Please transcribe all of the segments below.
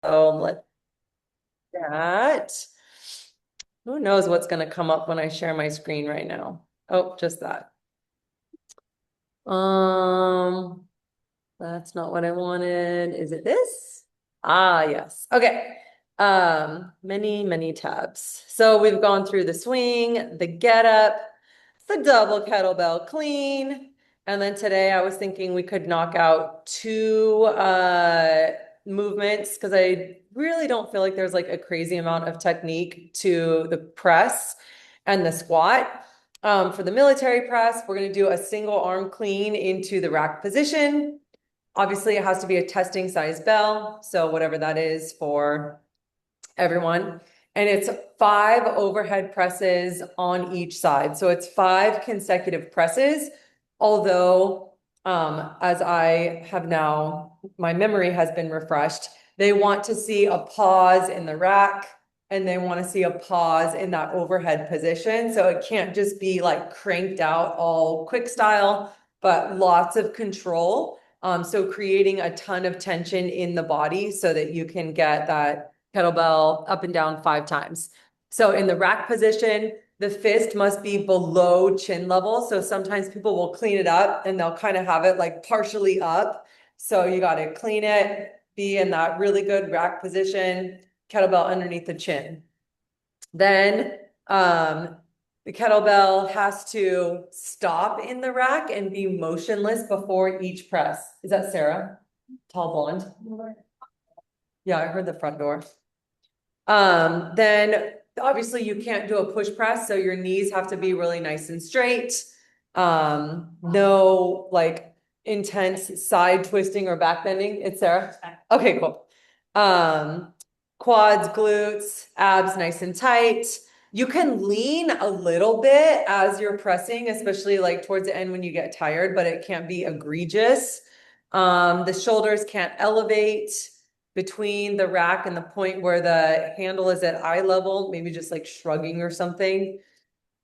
So let that. Who knows what's going to come up when I share my screen right now? Oh, just that. Um, that's not what I wanted. Is it this? Ah, yes. Okay. Many tabs. So we've gone through the swing, the get up, the double kettlebell clean. And then today I was thinking we could knock out two movements because I really don't feel like there's like a crazy amount of technique to the press and the squat. For the military press, we're going to do a single arm clean into the rack position. Obviously, it has to be a testing size bell. So whatever that is for everyone. And it's 5 overhead presses on each side. So it's 5 consecutive presses. Although, as I have now, my memory has been refreshed. They want to see a pause in the rack and they want to see a pause in that overhead position. So it can't just be like cranked out all quick style, but lots of control. So creating a ton of tension in the body so that you can get that kettlebell up and down 5 times. So in the rack position, the fist must be below chin level. So sometimes people will clean it up and they'll kind of have it like partially up. So you got to clean it, be in that really good rack position, kettlebell underneath the chin. Then the kettlebell has to stop in the rack and be motionless before each press. Is that Sarah? Tall blonde? Yeah, I heard the front door. Then obviously you can't do a push press, so your knees have to be really nice and straight. No like intense side twisting or back bending. It's Sarah. Okay, cool. Quads, glutes, abs nice and tight. You can lean a little bit as you're pressing, especially like towards the end when you get tired, but it can't be egregious. The shoulders can't elevate between the rack and the point where the handle is at eye level, maybe just like shrugging or something.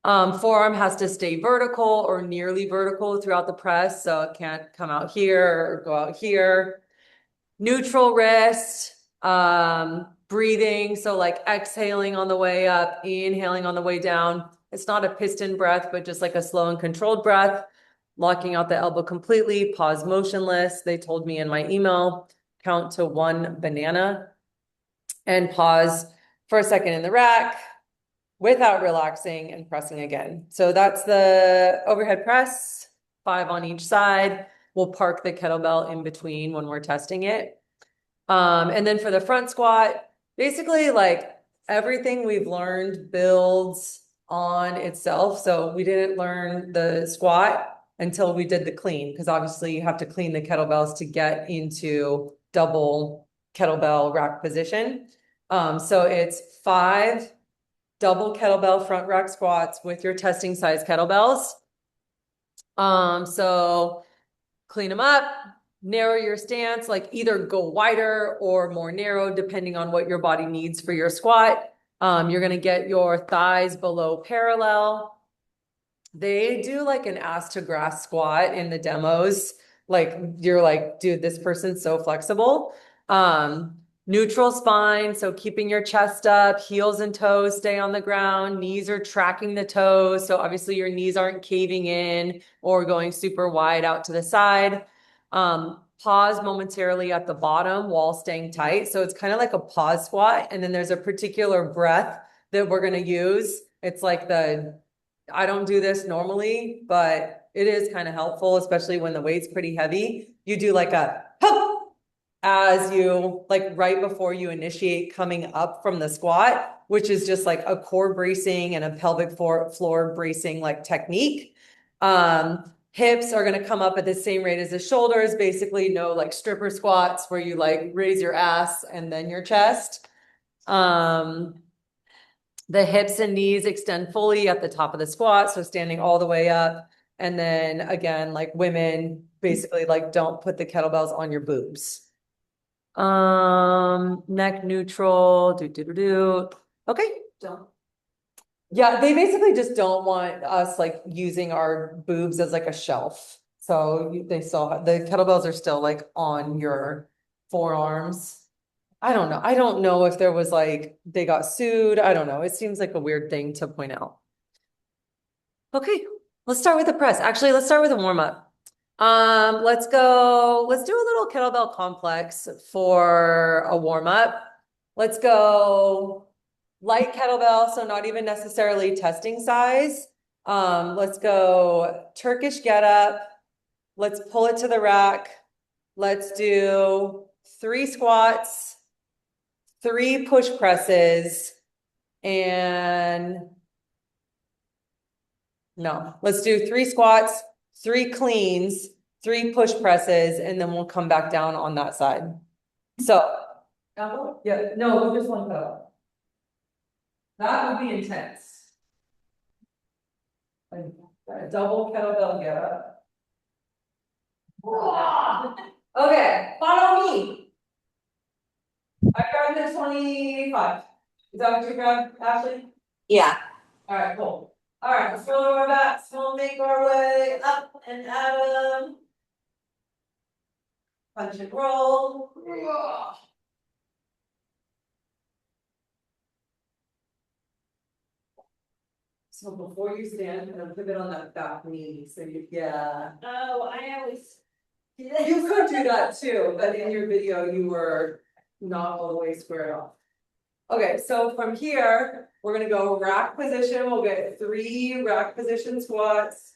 Forearm has to stay vertical or nearly vertical throughout the press, so it can't come out here or go out here. Neutral wrist, breathing, so like exhaling on the way up, inhaling on the way down. It's not a piston breath, but just like a slow and controlled breath. Locking out the elbow completely, pause motionless. They told me in my email, count to 1 banana and pause for a second in the rack without relaxing and pressing again. So that's the overhead press, 5 on each side. We'll park the kettlebell in between when we're testing it. And then for the front squat, basically like everything we've learned builds on itself. So we didn't learn the squat until we did the clean, because obviously you have to clean the kettlebells to get into double kettlebell rack position. So it's 5 double kettlebell front rack squats with your testing size kettlebells. So clean them up, narrow your stance, like either go wider or more narrow, depending on what your body needs for your squat. You're going to get your thighs below parallel. They do like an ass to grass squat in the demos. Like you're like, dude, this person's so flexible. Neutral spine, so keeping your chest up, heels and toes stay on the ground, knees are tracking the toes. So obviously your knees aren't caving in or going super wide out to the side. Pause momentarily at the bottom while staying tight. So it's kind of like a pause squat. And then there's a particular breath that we're going to use. It's like I don't do this normally, but it is kind of helpful, especially when the weight's pretty heavy. You do like a hup as you like right before you initiate coming up from the squat, which is just like a core bracing and a pelvic floor bracing like technique. Hips are going to come up at the same rate as the shoulders, basically no like stripper squats where you like raise your ass and then your chest. The hips and knees extend fully at the top of the squat, so standing all the way up. And then again, like women, basically like don't put the kettlebells on your boobs. Neck neutral, do. Okay. Don't. Yeah, they basically just don't want us like using our boobs as like a shelf. So they still the kettlebells are still like on your forearms. I don't know. I don't know if there was like, they got sued. I don't know. It seems like a weird thing to point out. Okay, let's start with the press. Actually, let's start with a warm up. Let's do a little kettlebell complex for a warm up. Let's go light kettlebell, so not even necessarily testing size. Let's go Turkish get up. Let's pull it to the rack. Let's do 3 squats, 3 push presses, and no, let's do 3 squats, 3 cleans, 3 push presses, and then we'll come back down on that side. So, yeah, no, just one go. That would be intense. A double kettlebell get up. Okay, follow me. I grabbed the 25. Is that what you grabbed, Ashley? Yeah. All right, cool. All right, let's roll our backs. We'll make our way up and out of them. Punch and roll. So before you stand, kind of pivot on that back knee. So yeah. Oh, I always. You could do that too, but in your video, you were not all the way squared off. Okay, so from here, we're gonna go rack position. We'll get 3 rack position squats.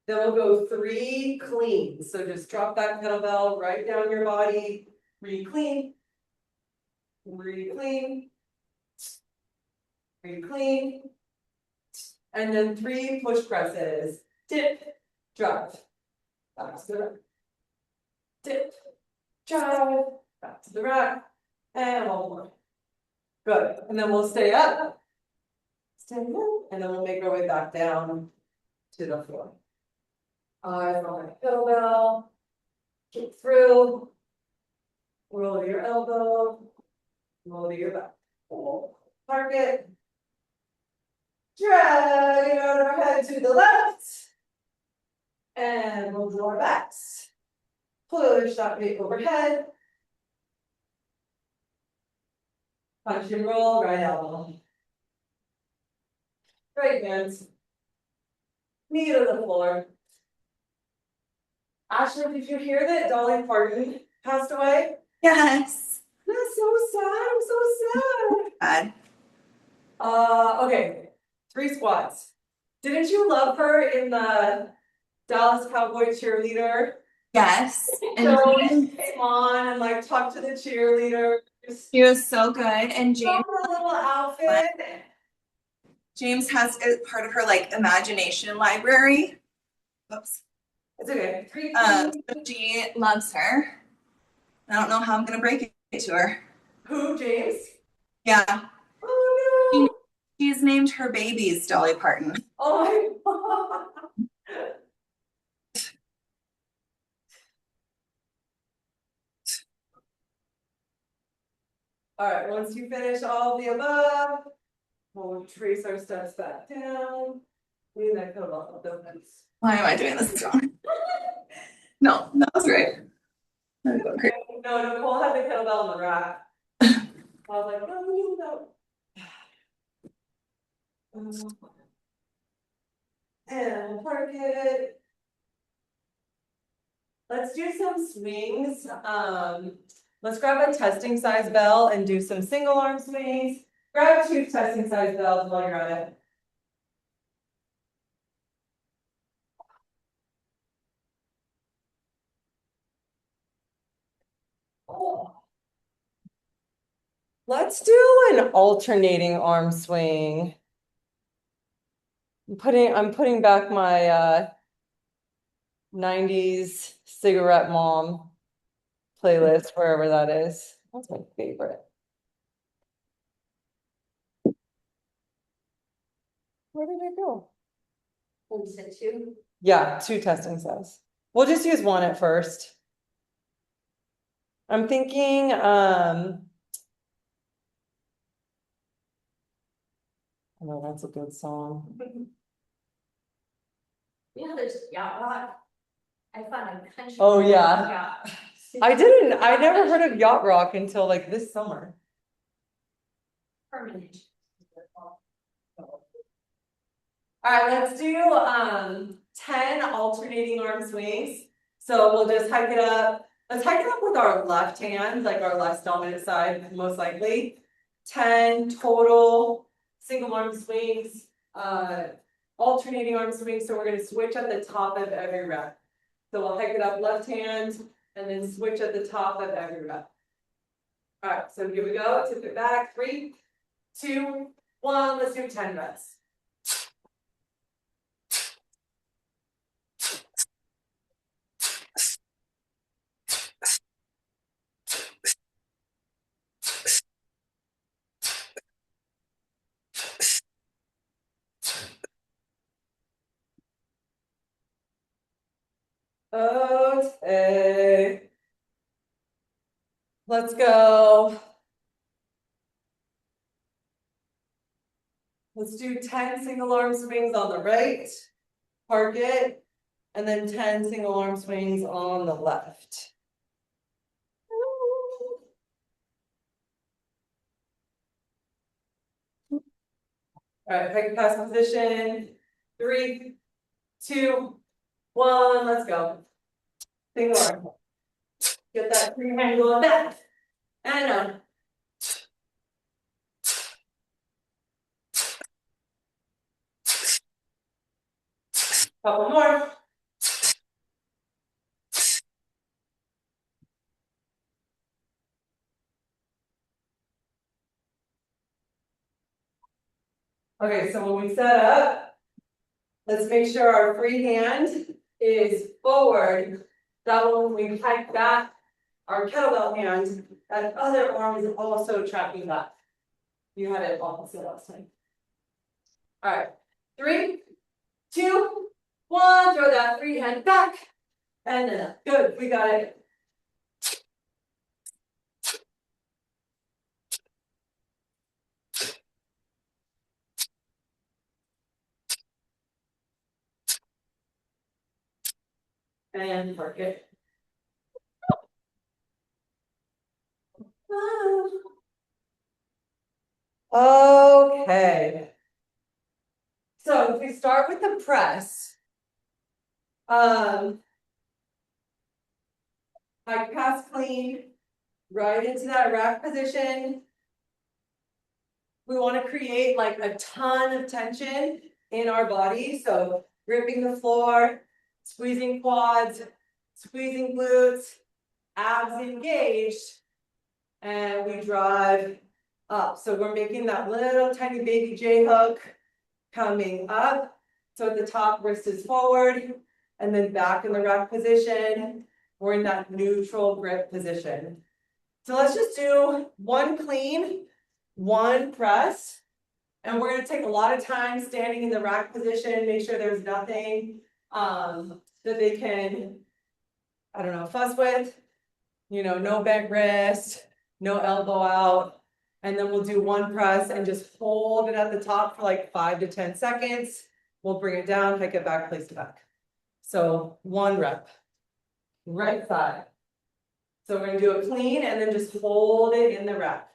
Then we'll go 3 cleans. So just drop that kettlebell right down your body. 3 clean. 3 clean. 3 clean. And then 3 push presses. Dip, drop. Back to the rack. Dip, drive, back to the rack. And one more. Good. And then we'll stay up. Stay up. And then we'll make our way back down to the floor. Eyes on the kettlebell. Kick through. Roll to your elbow. Roll to your back. Park it. Drag our head to the left. And we'll draw our backs. Push that weight overhead. Punch and roll, right elbow. Right hands. Knee to the floor. Ashley, did you hear that Dolly Parton passed away? Yes. That's so sad. I'm so sad. God. Okay. 3 squats. Didn't you love her in the Dallas Cowboy cheerleader? Yes. And So she came on and like talked to the cheerleaders. she was so good. And James, Her little outfit. James has a part of her like imagination library. Oops. It's okay. So she loves her. I don't know how I'm gonna break it to her. Who, James? Yeah. Oh no. She's named her babies Dolly Parton. Oh my God. All right, once you finish all of the above, we'll trace our steps back down. Lean that kettlebell up, don't miss. Why am I doing this wrong? No, that was right. No, Nicole had the kettlebell on the rack. I was like, no. And we'll park it. Let's do some swings. Let's grab a testing size bell and do some single arm swings. Grab 2 testing size bells while you're at it. Let's do an alternating arm swing. I'm putting back my 90s cigarette mom playlist, wherever that is. That's my favorite. Where did it go? You said 2? Yeah, 2 testing size. We'll just use 1 at first. I'm thinking, oh, that's a good song. Yeah, there's I found a country. Oh, yeah. I never heard of yacht rock until like this summer. Permanent. All right, let's do 10 alternating arm swings. So we'll just hike it up. Let's hike it up with our left hand, like our less dominant side, most likely. 10 total single arm swings, alternating arm swings. So we're going to switch at the top of every rep. So we'll hike it up left hand and then switch at the top of every rep. All right, so here we go. Tip it back. 3, 2, 1. Let's do 10 reps. Okay. Let's go. Let's do 10 single arm swings on the right, park it, and then 10 single arm swings on the left. All right, peg pass position. 3, 2, 1, let's go. Single arm. Get that free hand going back. And down. Couple more. Okay, so when we set up, let's make sure our free hand is forward. That way when we hike back our kettlebell hand, that other arm is also tracking back. You had it opposite last time. All right, 3, 2, 1, throw that free hand back. And then up. Good, we got it. And park it. Okay. So if we start with the press, hike pass clean, right into that rack position. We want to create like a ton of tension in our body. So gripping the floor, squeezing quads, squeezing glutes, abs engaged, and we drive up. So we're making that little tiny baby J hook coming up. So at the top, wrist is forward, and then back in the rack position. We're in that neutral grip position. So let's just do one clean, one press. And we're going to take a lot of time standing in the rack position, make sure there's nothing that they can, I don't know, fuss with. You know, no bent wrist, no elbow out. And then we'll do one press and just hold it at the top for like 5 to 10 seconds. We'll bring it down, hike it back, place it back. So 1 rep, right side. So we're gonna do it clean and then just hold it in the rack.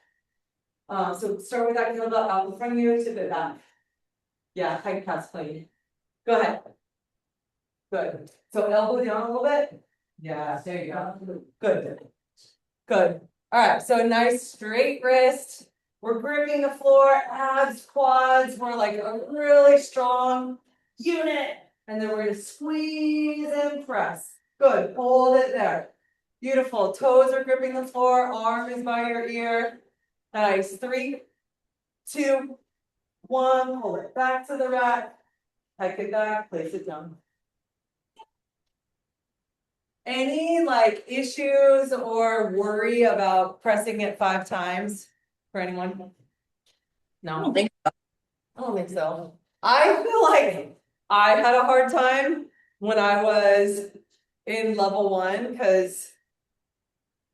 So start with that kettlebell out in front of you, tip it back. Yeah, hike pass clean. Go ahead. Good. So elbow down a little bit. Yeah, there you go. Good. Good. All right, so a nice straight wrist. We're gripping the floor, abs, quads. We're like a really strong unit. And then we're gonna squeeze and press. Good, hold it there. Beautiful, toes are gripping the floor, arm is by your ear. Nice, 3, 2, 1, hold it back to the rack. Hike it back, place it down. Any like issues or worry about pressing it 5 times for anyone? No, I don't think so. I feel like I had a hard time when I was in level 1 because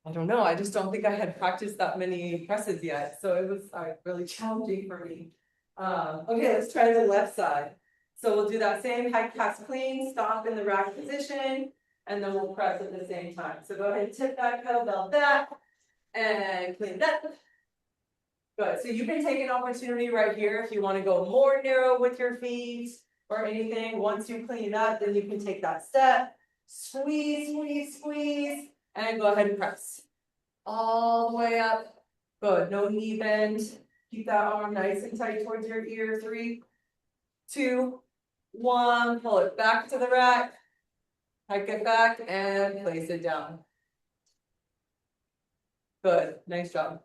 I don't know, I just don't think I had practiced that many presses yet. So it was really challenging for me. Okay, let's try the left side. So we'll do that same hike pass clean, stop in the rack position. and then we'll press at the same time. So go ahead and tip that kettlebell back and clean that. Good, so you can take an opportunity right here if you want to go more narrow with your feet or anything. Once you clean up, then you can take that step, squeeze, squeeze, squeeze, and go ahead and press. All the way up. Good, no knee bend. Keep that arm nice and tight towards your ear. 3, 2, 1. Pull it back to the rack. Hike it back and place it down. Good, nice job.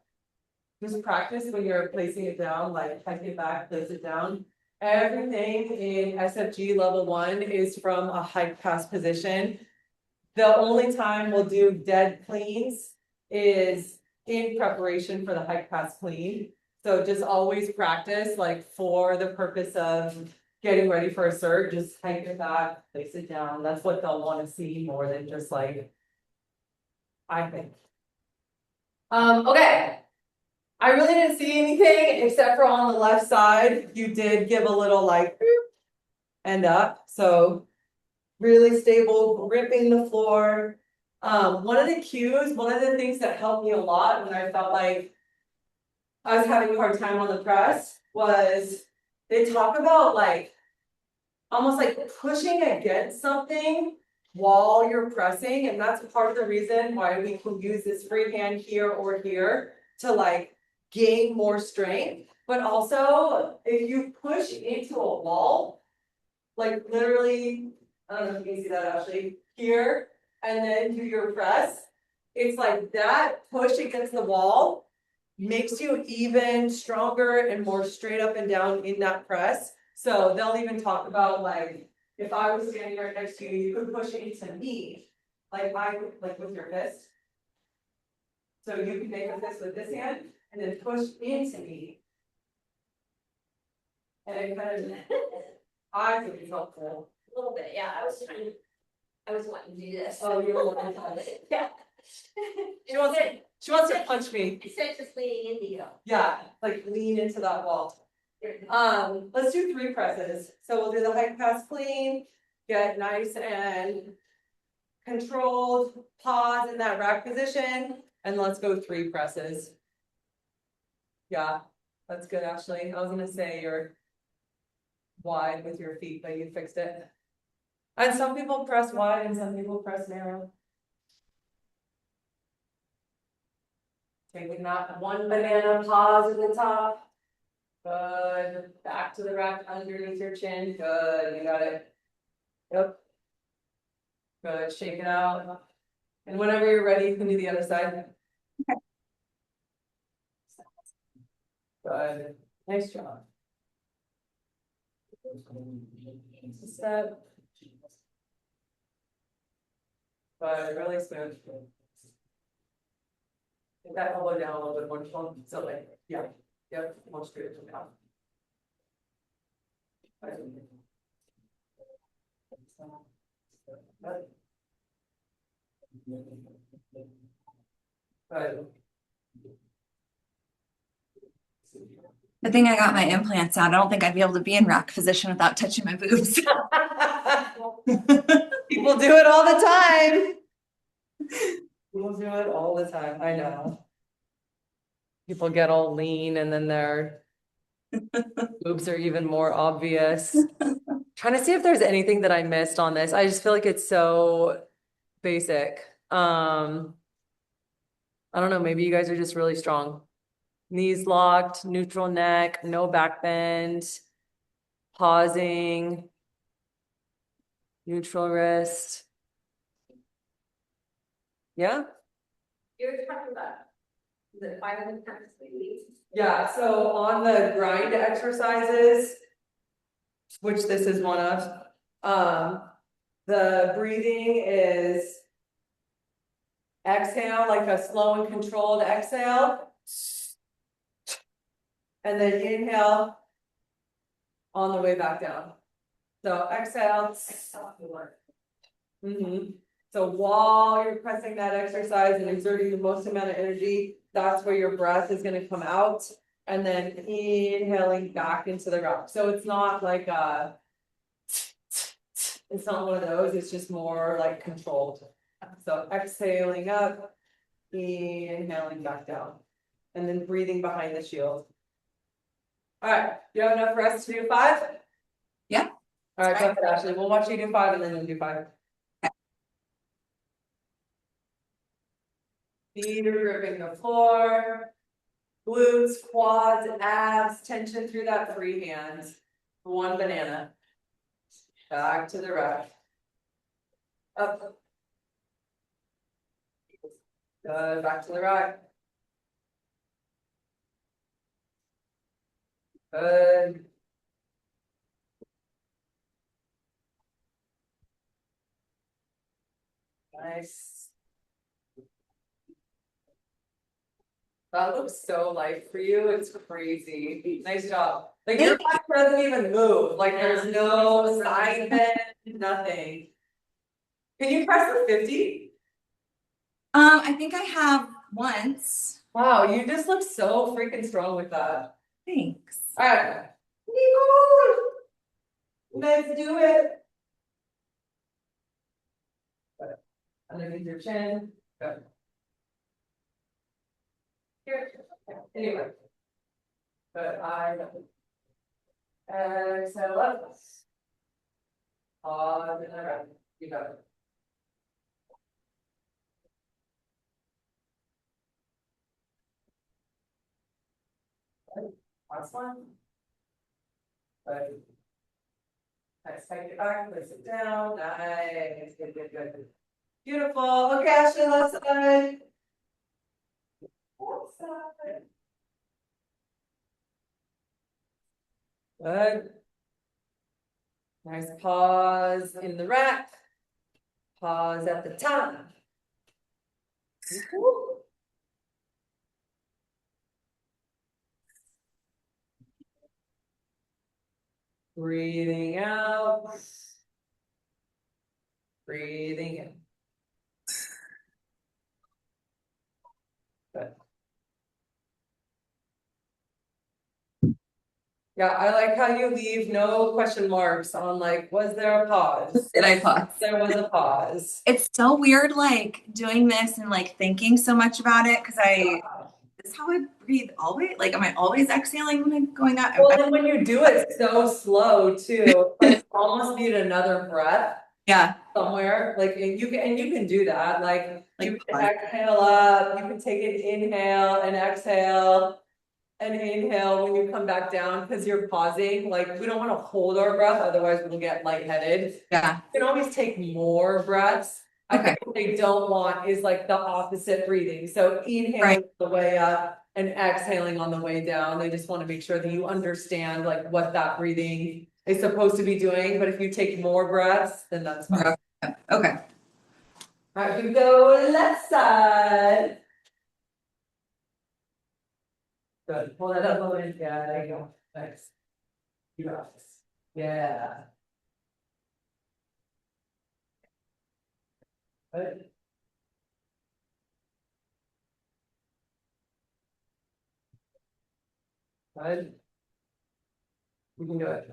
Just practice when you're placing it down, like hike it back, place it down. Everything in SFG level 1 is from a hike pass position. The only time we'll do dead cleans is in preparation for the hike pass clean. So just always practice, like for the purpose of getting ready for a cert, just hike it back, place it down. That's what they'll want to see more than just like, I think. Okay. I really didn't see anything except for on the left side, you did give a little like and up. So really stable, gripping the floor. One of the cues, one of the things that helped me a lot when I felt like I was having a hard time on the press was they talk about like almost like pushing against something while you're pressing. And that's part of the reason why we can use this free hand here or here to like gain more strength. But also if you push into a wall, like literally, I don't know if you can see that actually, here, and then do your press. It's like that push against the wall makes you even stronger and more straight up and down in that press. So they'll even talk about like, if I was standing right next to you, you could push into me, like with your fist. So you can make a fist with this hand and then push into me. And it kind of, I think it's helpful. A little bit, yeah, I was wanting to do this. Oh, you were wanting to do this. Yeah. She wants to punch me. Instead of just leaning into you. Yeah, like lean into that wall. Let's do 3 presses. So we'll do the hike pass clean, get nice and controlled, pause in that rack position, and let's go 3 presses. Yeah, that's good, Ashley. I was gonna say you're wide with your feet, but you fixed it. And some people press wide and some people press narrow. Taking that 1 banana pause at the top. Good. Back to the rack underneath your chin. Good. You got it. Yep. Good. Shake it out. And whenever you're ready, you can do the other side. Good. Nice job. Step. But really smooth. Get that elbow down a little bit more. So like, yeah, more straight to down. The thing I got my implants out, I don't think I'd be able to be in rack position without touching my boobs. People do it all the time. People do it all the time, I know. People get all lean and then their boobs are even more obvious. Trying to see if there's anything that I missed on this. I just feel like it's so basic. I don't know, maybe you guys are just really strong. Knees locked, neutral neck, no back bend, pausing, neutral wrist. Yeah? You were talking about the 500 times a week. Yeah, so on the grind exercises, which this is one of, the breathing is exhale, like a slow and controlled exhale. And then inhale on the way back down. So exhale. So while you're pressing that exercise and exerting the most amount of energy, that's where your breath is going to come out. And then inhaling back into the rock. So it's not like It's not one of those, it's just more like controlled. So exhaling up, inhaling back down, and then breathing behind the shield. All right, you have enough rest to do 5? Yeah. All right, go ahead, Ashley. We'll watch you do 5 and then you'll do 5. Feet are gripping the floor. Glutes, quads, abs, tension through that free hand. 1 banana. Back to the right. Up. Good, back to the right. Good. Nice. That looks so light for you, it's crazy. Nice job. Like your back doesn't even move, like there's no side bend, nothing. Can you press the 50? I think I have once. Wow, you just look so freaking strong with that. Thanks. Alright. Let's do it. Good. Underneath your chin. Good. Here. Anyway. Good. Exhale up. Pause and around. You got it. Good. Last one. Good. Nice, take it back, place it down, nice, good, good, good. Beautiful, okay, Ashley, left side. Left side. Good. Nice pause in the rack. Pause at the top. Woo. Breathing out. Breathing in. Good. Yeah, I like how you leave no question marks on like, was there a pause? Did I pause? There was a pause. It's so weird, like doing this and like thinking so much about it because this is how I breathe always. Like, am I always exhaling when I'm going out? Well, and when you do it so slow too, like almost need another breath Yeah. somewhere. Like and you can do that. Like you Like, can exhale up, you can take an inhale and exhale and inhale when you come back down because you're pausing. Like we don't want to hold our breath, otherwise we'll get lightheaded. yeah. You can always take more breaths. I Okay. think what they don't want is like the opposite breathing. So inhaling Right. the way up and exhaling on the way down. They just want to make sure that you understand like what that breathing is supposed to be doing. But if you take more breaths, then that's fine. Okay. All right, we go left side. Good. Pull that up a little bit. Yeah, there you go. Thanks. You got this. Yeah. Good. Good. We can do it.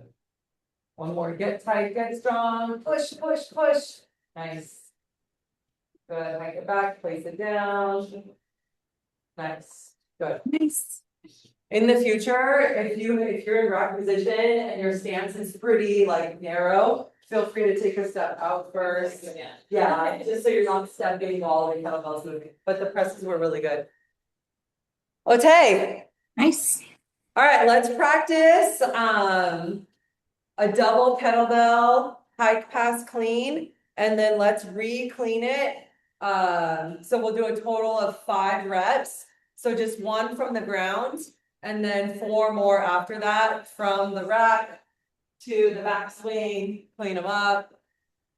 One more. Get tight, get strong. Push, push, push. Nice. Good. Hike it back, place it down. Nice. Good. Nice. In the future, if you're in rack position and your stance is pretty like narrow, feel free to take a step out first. Yeah, just so you're not stepping while the kettlebell's moving. But the presses were really good. Okay. Nice. All right, let's practice a double kettlebell hike pass clean, and then let's re-clean it. So we'll do a total of 5 reps. So just 1 from the ground, and then 4 more after that from the rack to the back swing, clean them up.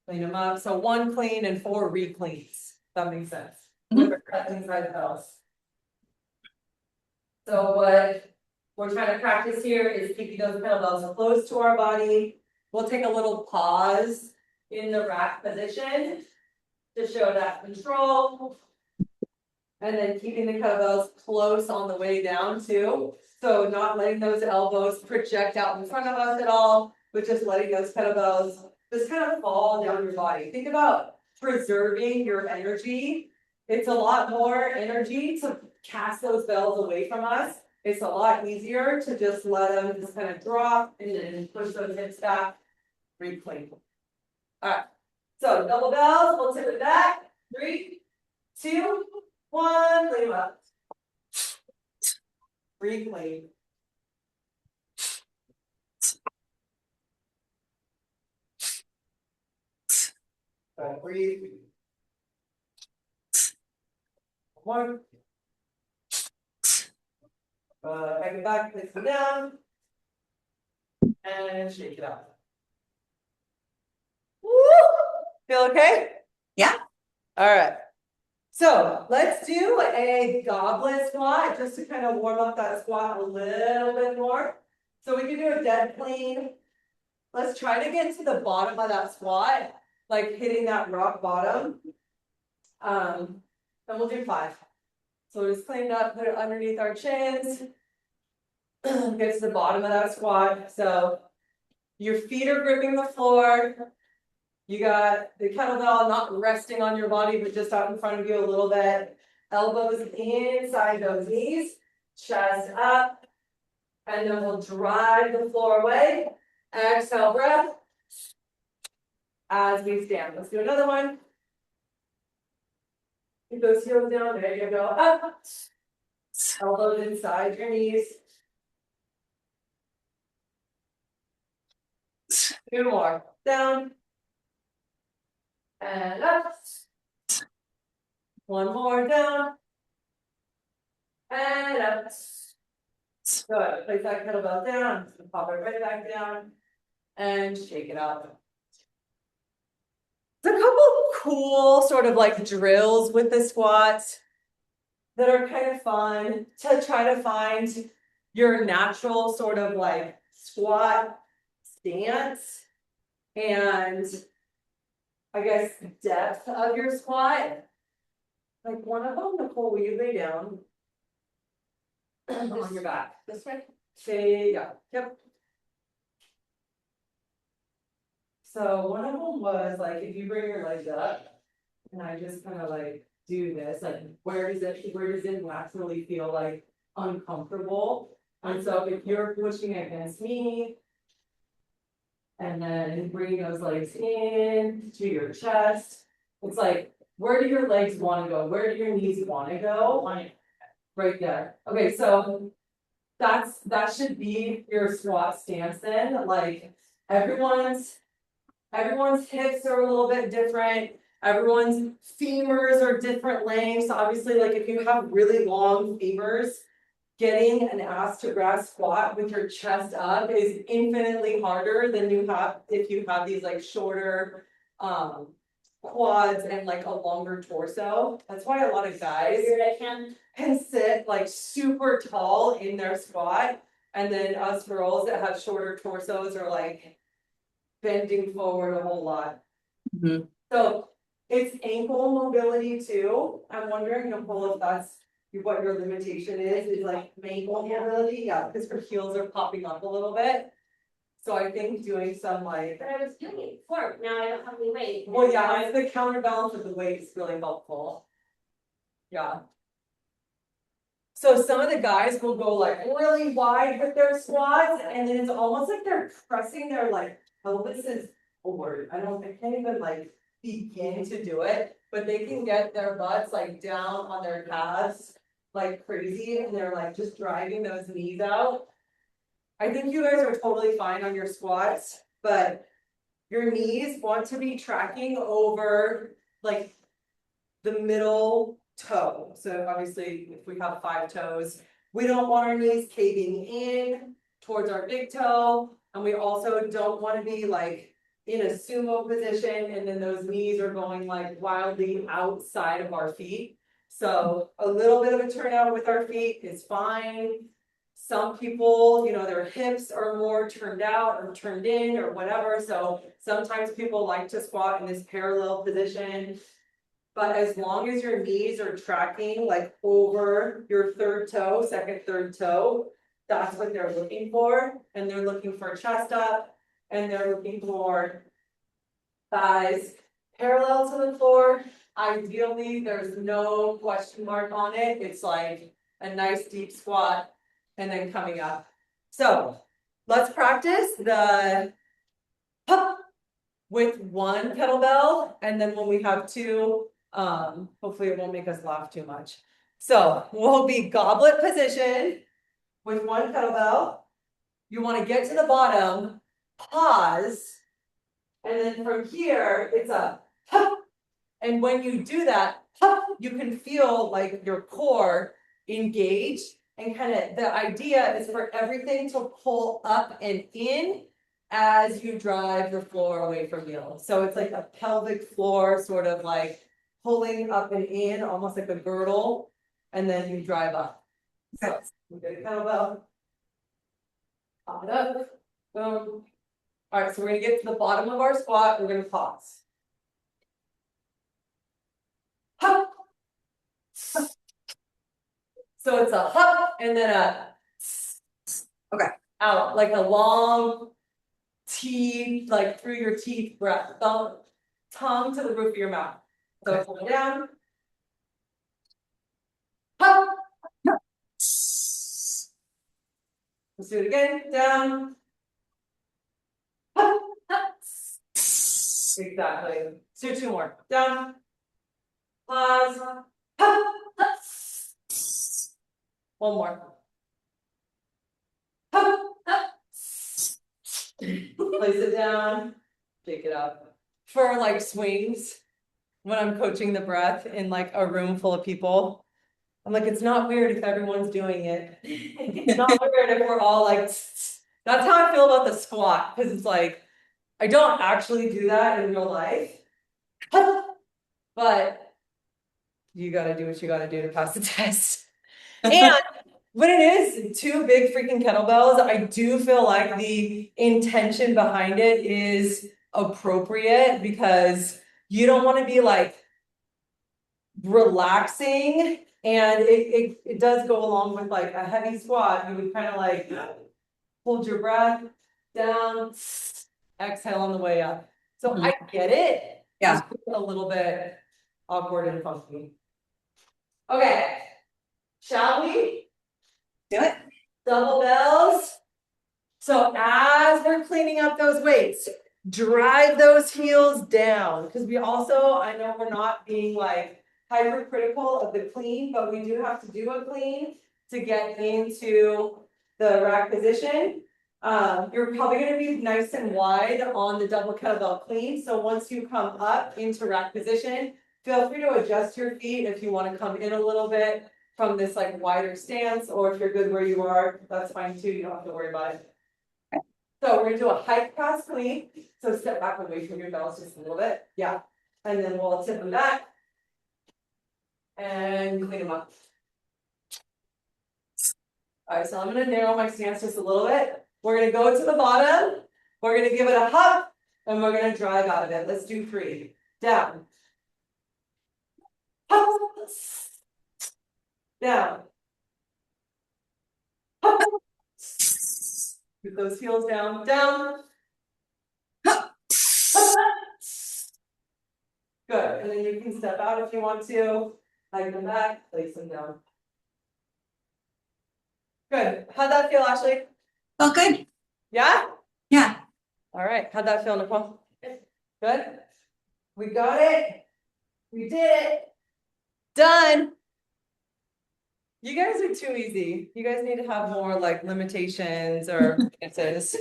So 1 clean and 4 re-cleans. That makes sense. Mhm. Inside the bells. So what we're trying to practice here is keeping those kettlebells close to our body. We'll take a little pause in the rack position to show that control. And then keeping the kettlebells close on the way down too. So not letting those elbows project out in front of us at all, but just letting those kettlebells just kind of fall down your body. Think about preserving your energy. It's a lot more energy to cast those bells away from us. It's a lot easier to just let them just kind of drop and then push those hips back, reclaim. Alright, so double bells, we'll tip it back. 3, 2, 1, lean up. Reclaim. Breathe. 1. Back and back, place it down. And shake it out. Woo! Feel okay? Yeah. All right. So let's do a goblet squat just to kind of warm up that squat a little bit more. So we can do a dead plane. Let's try to get to the bottom of that squat, like hitting that rock bottom. And we'll do 5. So we'll just clean it up, put it underneath our chins. Get to the bottom of that squat. So your feet are gripping the floor. You got the kettlebell not resting on your body, but just out in front of you a little bit. Elbows inside those knees, chest up, and then we'll drive the floor away. Exhale, breath. As we stand, let's do another one. Keep those heels down, there you go, up. Elbows inside your knees. 2 more, down. And up. 1 more, down. And up. Good, place that kettlebell down, just pop it right back down. And shake it out. There's a couple cool sort of like drills with the squats that are kind of fun to try to find your natural sort of like squat stance and I guess depth of your squat. Like one of them, Nicole, will you lay down? On your back. This way? Say, yeah, yep. So one of them was like, if you bring your legs up, and I just kind of like do this, like where does it naturally feel like uncomfortable? And so if you're pushing against me, and then bring those legs in to your chest, it's like, where do your legs want to go? Where do your knees want to go? Right there. Okay, so that should be your squat stance then. Like everyone's hips are a little bit different. Everyone's femurs are different lengths. Obviously, like if you have really long femurs, getting an ass to grass squat with your chest up is infinitely harder than you have if you have these like shorter quads and like a longer torso. That's why a lot of guys can sit like super tall in their squat, and then us girls that have shorter torsos are like bending forward a whole lot. Mm-hmm. So it's ankle mobility too. I'm wondering, Nicole, if that's what your limitation is like ankle mobility. Yeah, because her heels are popping up a little bit. So I think doing some like. But I was doing it before, now I don't have any weight. Well, yeah, it's the counterbalance of the weight is really helpful. Yeah. So some of the guys will go like really wide with their squats, and then it's almost like they're pressing their like pelvises forward. I can't even like begin to do it, but they can get their butts like down on their calves like crazy, and they're like just dragging those knees out. I think you guys are totally fine on your squats, but your knees want to be tracking over like the middle toe. So obviously if we have 5 toes, we don't want our knees caving in towards our big toe. And we also don't want to be like in a sumo position and then those knees are going like wildly outside of our feet. So a little bit of a turnout with our feet is fine. Some people, their hips are more turned out or turned in or whatever. So sometimes people like to squat in this parallel position. But as long as your knees are tracking like over your second, third toe, that's what they're looking for. And they're looking for chest up, and they're looking for thighs parallel to the floor. Ideally, there's no question mark on it. It's like a nice deep squat and then coming up. So let's practice the hup with one kettlebell, and then when we have two, hopefully it won't make us laugh too much. So we'll be goblet position with one kettlebell. You want to get to the bottom, pause, and then from here, it's a hup. And when you do that, hup, you can feel like your core engage, and kind of the idea is for everything to pull up and in as you drive the floor away from you. So it's like a pelvic floor, sort of like pulling up and in, almost like a girdle, and then you drive up. So we get a kettlebell. Pop it up. Boom. All right, so we're gonna get to the bottom of our squat. We're gonna pause. Hup. So it's a hup and then a Okay. out, like a long T, like through your teeth breath, tongue to the roof of your mouth. So pull it down. Hup. Let's do it again. Down. Hup. Exactly. Let's do two more. Down. Pause. Hup. One more. Hup. Place it down, pick it up. For like swings, when I'm coaching the breath in like a room full of people, I'm like, it's not weird if everyone's doing it. It's not weird if we're all like, that's how I feel about the squat, because it's like, I don't actually do that in real life. But you gotta do what you gotta do to pass the test. And when it is two big freaking kettlebells, I do feel like the intention behind it is appropriate, because you don't want to be like relaxing, and it does go along with like a heavy squat. You would kind of like hold your breath down, exhale on the way up. So I get it. Yeah. It's a little bit awkward and funky. Okay, shall we? Do it. Double bells. So as we're cleaning up those weights, drive those heels down, because we also, I know we're not being like hypercritical of the clean, but we do have to do a clean to get into the rack position. You're probably going to be nice and wide on the double kettlebell clean. So once you come up into rack position, feel free to adjust your feet if you want to come in a little bit from this like wider stance, or if you're good where you are, that's fine too. You don't have to worry about it. So we're gonna do a hike pass clean. So step back away from your bells just a little bit. Yeah. And then we'll tip them back and clean them up. All right, so I'm gonna narrow my stance just a little bit. We're gonna go to the bottom. We're gonna give it a hup, and we're gonna drive out of it. Let's do 3. Down. Hup. Down. Hup. Keep those heels down. Down. Hup. Good, and then you can step out if you want to. Hike them back, place them down. Good. How'd that feel, Ashley? Oh, good. Yeah? Yeah. All right. How'd that feel, Nicole? Good. We got it. We did it. Done. You guys are too easy. You guys need to have more like limitations or chances.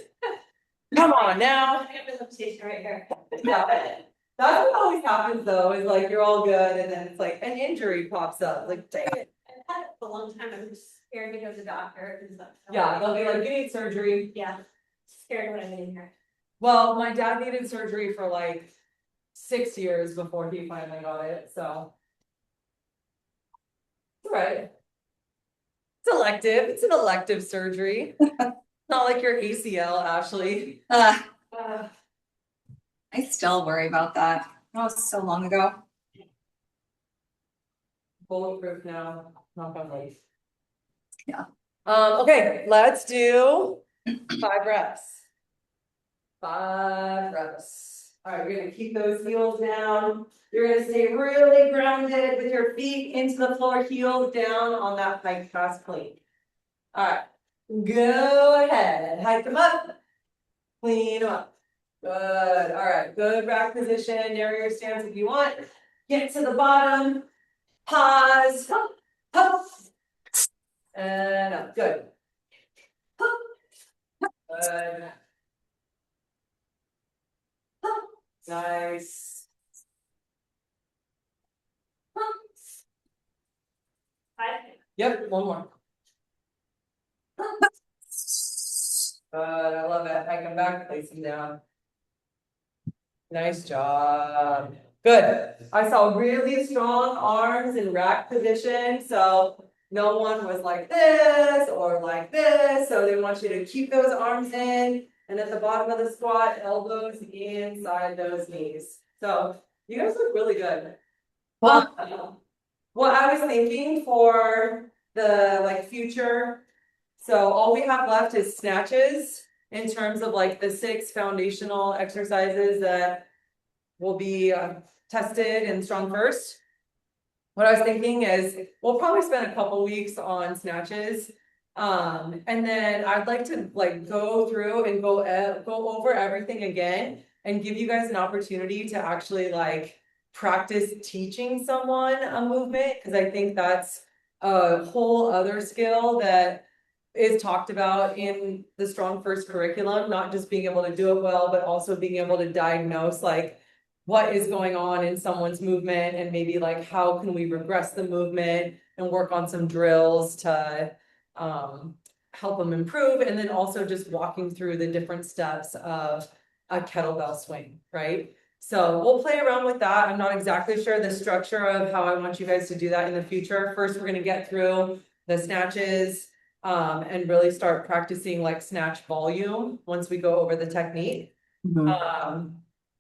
Come on now. I have a limitation right here. Yeah. That's what always happens though, is like you're all good and then it's like an injury pops up. Like, dang it. I've had it for a long time. I'm just scared to go to the doctor and stuff. Yeah, they'll be like, you need surgery. Yeah, scared when I'm in here. Well, my dad needed surgery for like 6 years before he finally got it, so. It's all right. It's elective. It's an elective surgery. Not like your ACL, Ashley. I still worry about that. That was so long ago. Bulletproof now, knock on wood. Yeah. Okay, let's do 5 reps. 5 reps. All right, we're gonna keep those heels down. You're gonna stay really grounded with your feet into the floor, heels down on that pike pass clean. All right, go ahead, hike them up, clean them up. Good, all right, good rack position, narrow your stance if you want. Get to the bottom, pause, up, and up, good. Good. Nice. Yep, one more. Good, I love it. I come back, place them down. Nice job. Good. I saw really strong arms in rack position, so no one was like this or like this. So they want you to keep those arms in, and at the bottom of the squat, elbows inside those knees. So you guys look really good. What I was thinking for the like future, so all we have left is snatches in terms of like the 6 foundational exercises that will be tested in Strong First. What I was thinking is we'll probably spend a couple weeks on snatches. And then I'd like to like go through and go over everything again and give you guys an opportunity to actually like practice teaching someone a movement, because I think that's a whole other skill that is talked about in the Strong First curriculum, not just being able to do it well, but also being able to diagnose like what is going on in someone's movement and maybe like how can we regress the movement and work on some drills to help them improve, and then also just walking through the different steps of a kettlebell swing, right? So we'll play around with that. I'm not exactly sure the structure of how I want you guys to do that in the future. First, we're gonna get through the snatches and really start practicing like snatch volume once we go over the technique.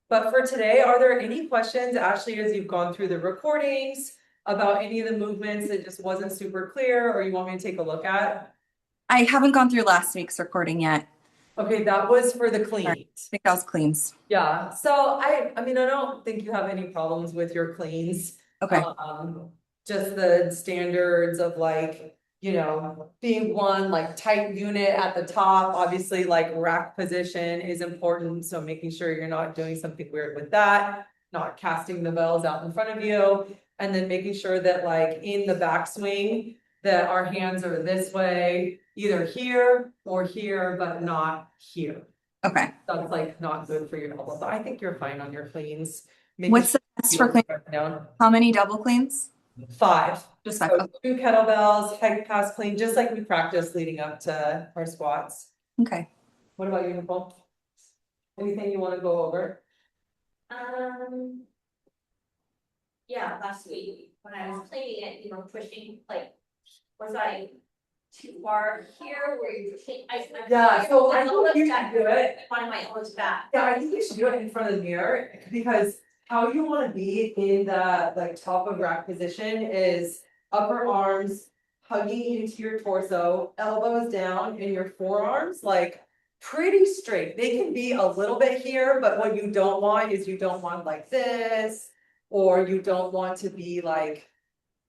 But for today, are there any questions, Ashley, as you've gone through the recordings about any of the movements that just wasn't super clear or you want me to take a look at? I haven't gone through last week's recording yet. Okay, that was for the cleans. I think that was cleans. Yeah, so I mean, I don't think you have any problems with your cleans. Okay. Just the standards of like, you know, being one like tight unit at the top, obviously like rack position is important. So making sure you're not doing something weird with that, not casting the bells out in front of you. And then making sure that like in the backswing, that our hands are this way, either here or here, but not here. Okay. That's like not good for your elbow, but I think you're fine on your cleans. What's the best for clean? Down. How many double cleans? 5. Just 5. So Okay. 2 kettlebells, peg pass clean, just like we practiced leading up to our squats. Okay. What about you, Nicole? Anything you want to go over? Yeah, last week when I was cleaning it, you were pushing, like, was I too far here where you're pushing? Yeah, so I I think you should do it. Find my elbows back. Yeah, I think you should do it in front of the mirror, because how you want to be in the like top of rack position is upper arms hugging into your torso, elbows down, and your forearms like pretty straight. They can be a little bit here, but what you don't want is you don't want like this, or you don't want to be like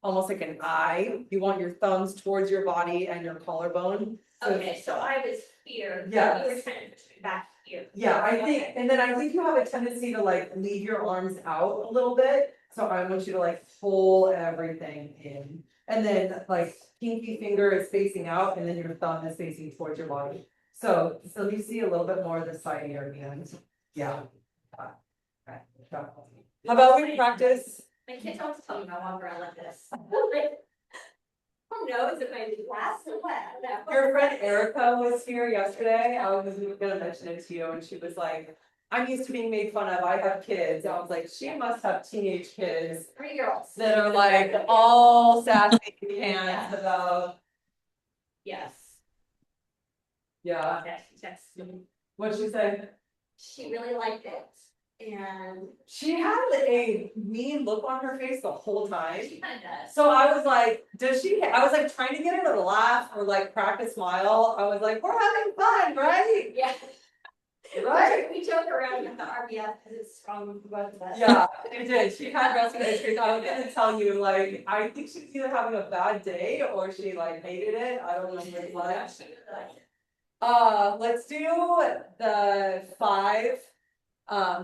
almost like an eye. You want your thumbs towards your body and your collarbone. So Okay, so I was here. Yes. You were trying to push me back here. yeah, I think, and then I think you have a tendency to like leave your arms out a little bit. So I want you to like pull everything in. And then like pinky finger is facing out and then your thumb is facing towards your body. So you see a little bit more of the side of your hand. Yeah. Okay. How about we practice? My kids always tell me my umbrella like this. Who knows if I do class or what? Your friend Erica was here yesterday. I was gonna mention it to you and she was like, I'm used to being made fun of. I have kids. I was like, she must have teenage kids 3-year-olds. that are like all sassy pants about. Yes. Yeah. Yes, she texted me. What'd she say? She really liked it. And She had a mean look on her face the whole time. she kind of does. So I was like, does she, I was like trying to get her to laugh or like crack a smile. I was like, we're having fun, right? Yeah. Right? We joke around with the RBF because it's strong with both of us. Yeah, it did. She had resting bitch face. I was gonna tell you, like, I think she's either having a bad day or she like hated it. I don't know which one. Let's do the 5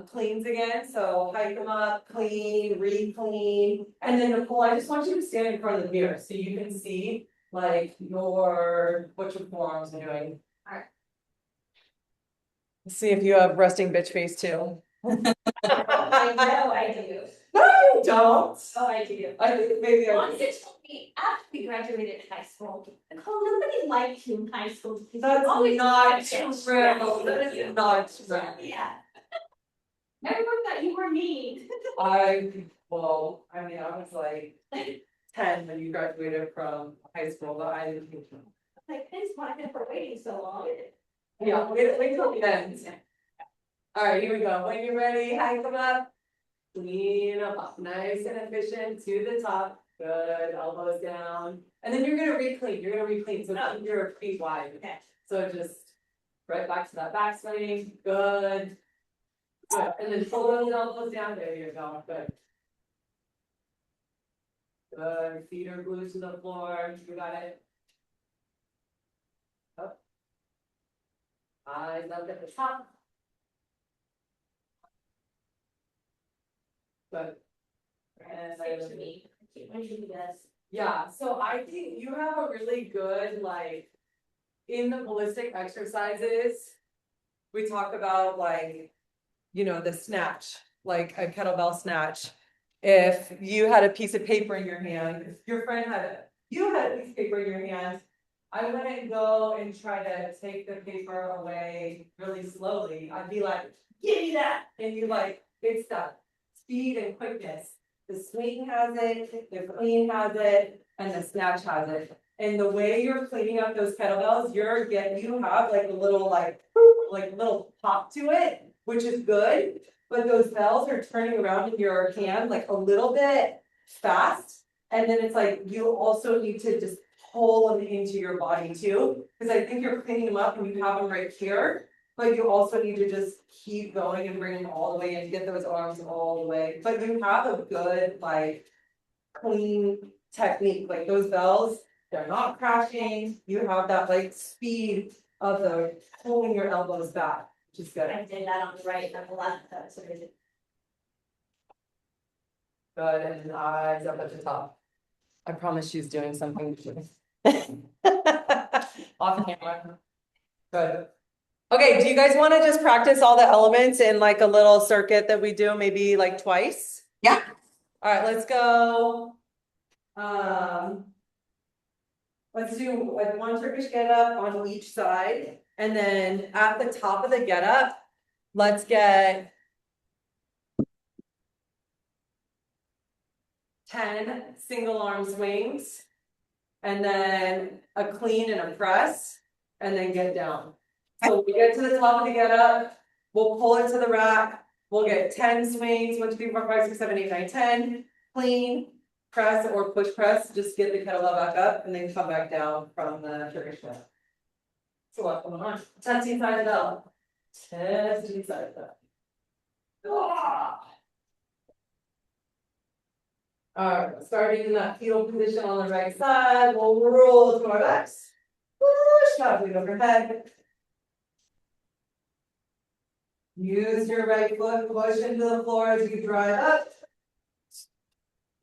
cleans again. So hike them up, clean, re-clean, and then Nicole, I just want you to stand in front of the mirror so you can see like what your forearms are doing. Alright. See if you have resting bitch face too. I know I do. No, you don't. Oh, I do. I think maybe I. Honestly, told me after we graduated high school, Nicole, nobody liked you in high school. because you That's always not wanted to true. get stressed. That is not true. Yeah. Everyone thought you were mean. I mean, I was like 10 when you graduated from high school, but I didn't think so. Like, thanks, Monica, for waiting so long. Yeah, wait till the end. All right, here we go. When you're ready, hike them up. Clean them up, nice and efficient to the top. Good, elbows down. And then you're gonna re-clean, so keep your feet wide. Okay. So just right back to that back swing, good. Good, and then pull those elbows down, there you go, good. Good, feet are glued to the floor, you got it. Up. Eyes up at the top. Good. And Same to me. When you do this. yeah, so I think you have a really good, like, in the ballistic exercises, we talk about like, the snatch, like a kettlebell snatch. If you had a piece of paper in your hand, if your friend you had a piece of paper in your hand, I wouldn't go and try to take the paper away really slowly. I'd be like, give me that. And you like, it's that speed and quickness. The swing has it, the clean has it, and the snatch has it. And the way you're cleaning up those kettlebells, you have like a little little pop to it, which is good. But those bells are turning around in your hand like a little bit fast. And then it's like you also need to just pull them into your body too. Because I think you're cleaning them up and you have them right here. But you also need to just keep going and bring them all the way and get those arms all the way. But you have a good like clean technique, like those bells, they're not crashing. You have that like speed of the pulling your elbows back, which is good. I did that on the right, not the left, that's what I did. Good, and eyes up at the top. I promise she's doing something. Off camera. Good. Okay, do you guys want to just practice all the elements in like a little circuit that we do, maybe like twice? Yeah. All right, let's go. Let's do like one Turkish get up on each side, and then at the top of the get up, let's get 10 single arm swings, and then a clean and a press, and then get down. So we get to the top of the get up, we'll pull it to the rack, we'll get 10 swings, 1, 2, 3, 4, 5, 6, 7, 8, 9, 10, clean, press or push press, just get the kettlebell back up and then come back down from the Turkish lift. So what, come on, testing side of bell. Testing side of bell. Alright, starting in that fetal position on the right side, we'll roll to our backs. Push, shuffling overhead. Use your right foot, push into the floor as you drive up.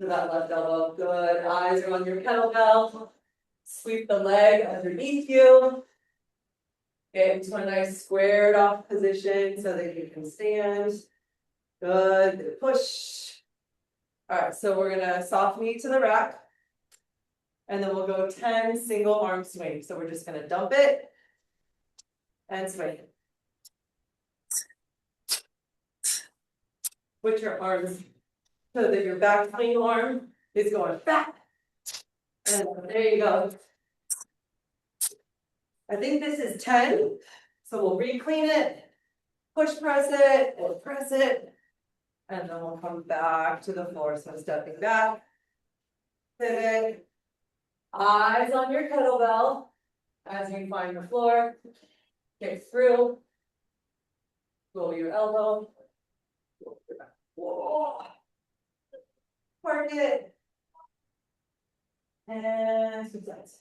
To that left elbow, good, eyes are on your kettlebell. Sweep the leg underneath you. Get into a nice squared off position so that you can stand. Good, push. Alright, so we're gonna soft knee to the rack. And then we'll go 10 single arm swings. So we're just gonna dump it and swing. Put your arms so that your back clean arm is going back. And there you go. I think this is 10. So we'll re-clean it, push press it, or press it. And then we'll come back to the floor. So stepping back, pivot, eyes on your kettlebell as you find the floor, kick through. Roll your elbow. Whoa. Park it. And switch sides.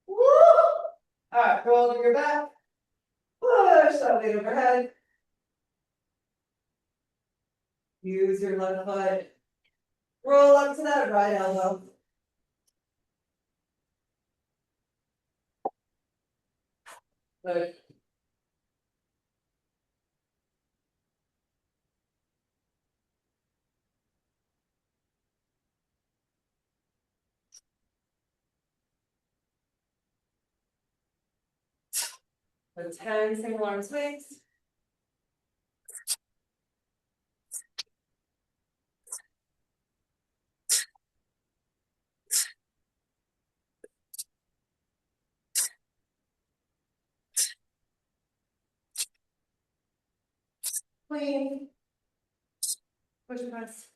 Woo! Alright, roll over your back. Push that weight overhead. Use your left foot. Roll up to that right elbow. Good. So 10 single arm swings. Clean. Push press.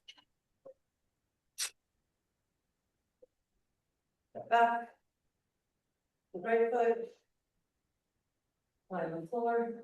Step back. Right foot. Line on the floor.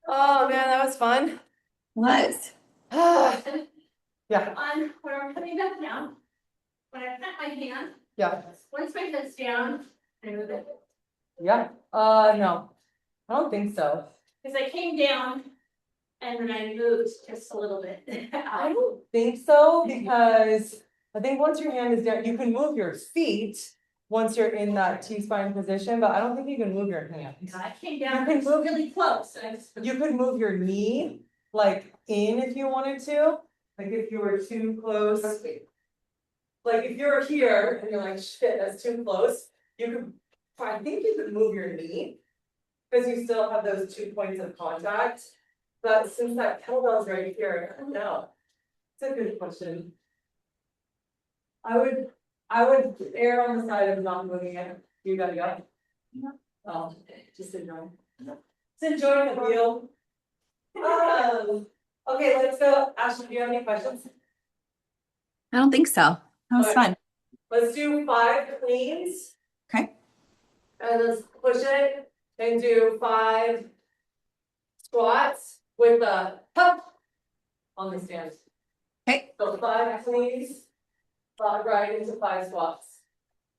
Oh man, that was fun. Was. Yeah, On, when I'm coming back down, when I put my hand, yeah, once my head's down, I move it. yeah. No, I don't think so. Cause I came down and then I moved just a little bit. I don't think so, because I think once your hand is down, you can move your feet once you're in that T-spine position, but I don't think you can move your hand. I came down, You can move- really close, and I just. You could move your knee like in if you wanted to, like if you were too close. Like if you're here and you're like, shit, that's too close, you could, I think you could move your knee. Cause you still have those 2 points of contact, but since that kettlebell's right here, I don't know. It's a good question. I would err on the side of not moving it. You gotta go. Oh, just enjoy. Just enjoy the wheel. Okay, let's go. Ashley, do you have any questions? I don't think so. That was Okay. fun. Let's do 5 cleans. Okay. And let's push it and do 5 squats with a hup on the stand. Okay. So 5 cleans, right into 5 squats.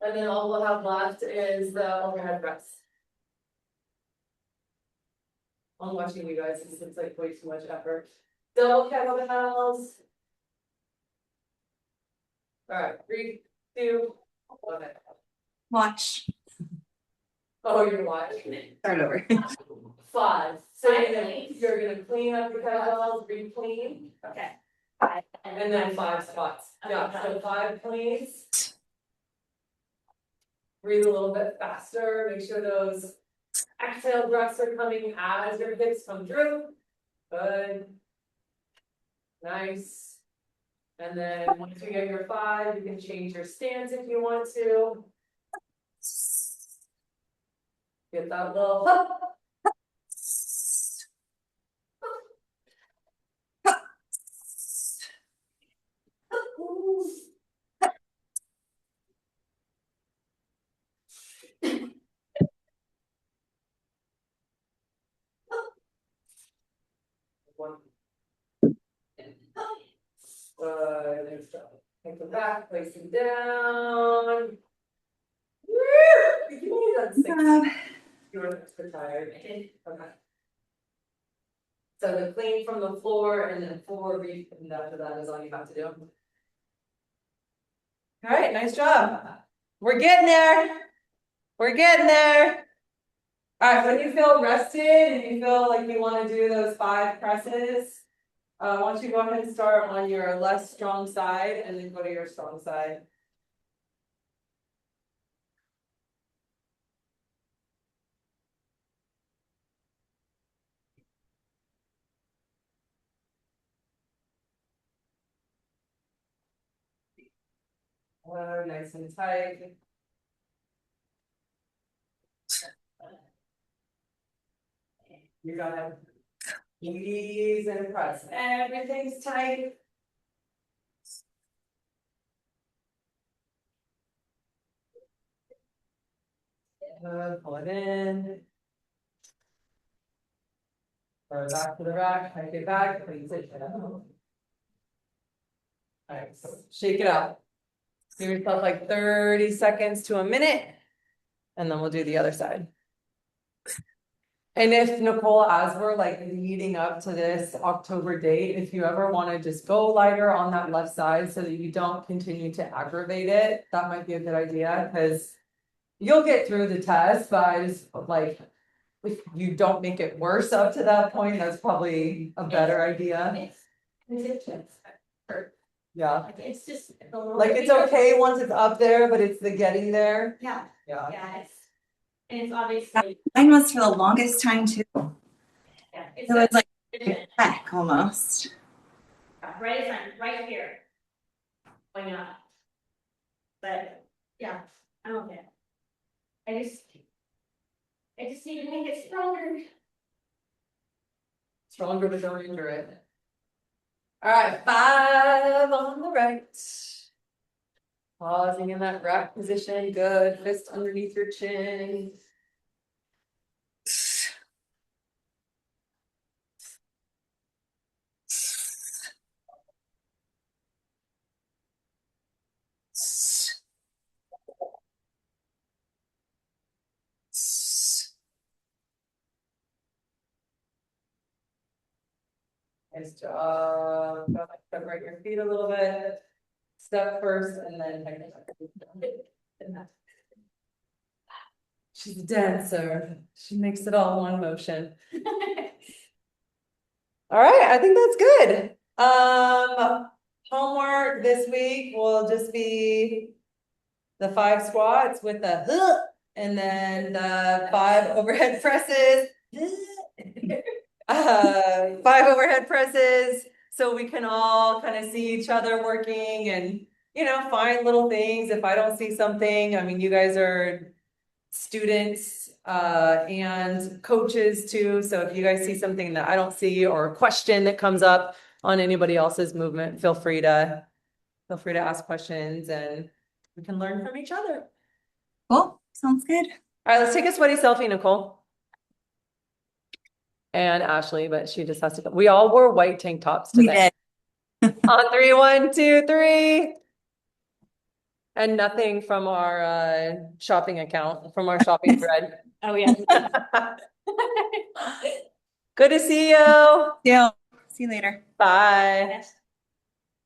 And then all we'll have left is the overhead press. I'm watching you guys, this looks like way too much effort. Double kettlebells. Alright, 3, 2, 1. Watch. Oh, you're watching. Start over. 5. So Five you're gonna clean up the kettlebells, re-clean, Okay. and then 5 squats. Yeah, so 5 cleans. Breathe a little bit faster, make sure those exhale breaths are coming as your hips come through. Good. Nice. And then once you get your 5, you can change your stance if you want to. Get that little hup. One. There's take them back, place them down. Woo! You can use that 6. You were extra tired. Okay. So the clean from the floor and then 4 reach, and after that is all you have to do. All right, nice job. We're getting there. We're getting there. All right, when you feel rested and you feel like you want to do those 5 presses, why don't you go ahead and start on your less strong side and then go to your strong side. Nice and tight. You gotta ease and press. Everything's tight. Pull it in. Throw it back to the rack, take it back, please it down. Alright, so shake it out. Give yourself like 30 seconds to a minute. And then we'll do the other side. And if Nicole, as we're like leading up to this October date, if you ever want to just go lighter on that left side so that you don't continue to aggravate it, that might be a good idea because you'll get through the test, but I just like, if you don't make it worse up to that point, that's probably a better idea. Yeah, Like, it's just. a little like it's bigger. okay once it's up there, but it's the getting there. Yeah, Yeah. yeah, and it's obviously, Mine was for the longest time too. yeah, it's It was like a- a heck almost. right as I'm right here. Going up. But, yeah, I'm okay. I just need to make it stronger. Stronger but don't injure it. All right, 5 on the right. Pausing in that rack position, good, fist underneath your chin. Nice job. Separate your feet a little bit. Step first and then. She's a dancer. She makes it all one motion. All right, I think that's good. Homework this week will just be the 5 squats with the and then the 5 overhead presses. 5 overhead presses, so we can all kind of see each other working and, you know, find little things. If I don't see something, I mean, you guys are students and coaches too. So if you guys see something that I don't see or a question that comes up on anybody else's movement, feel free to ask questions and we can learn from each other. Cool. Sounds good. All right, let's take a sweaty selfie, Nicole. And Ashley, but she just has to go. We all wore white tank tops We today. did. On 3, 1, 2, 3. And nothing from our shopping account, from our shopping thread. Oh, yeah. Good to see you. Yeah. See you later. Bye. Yes.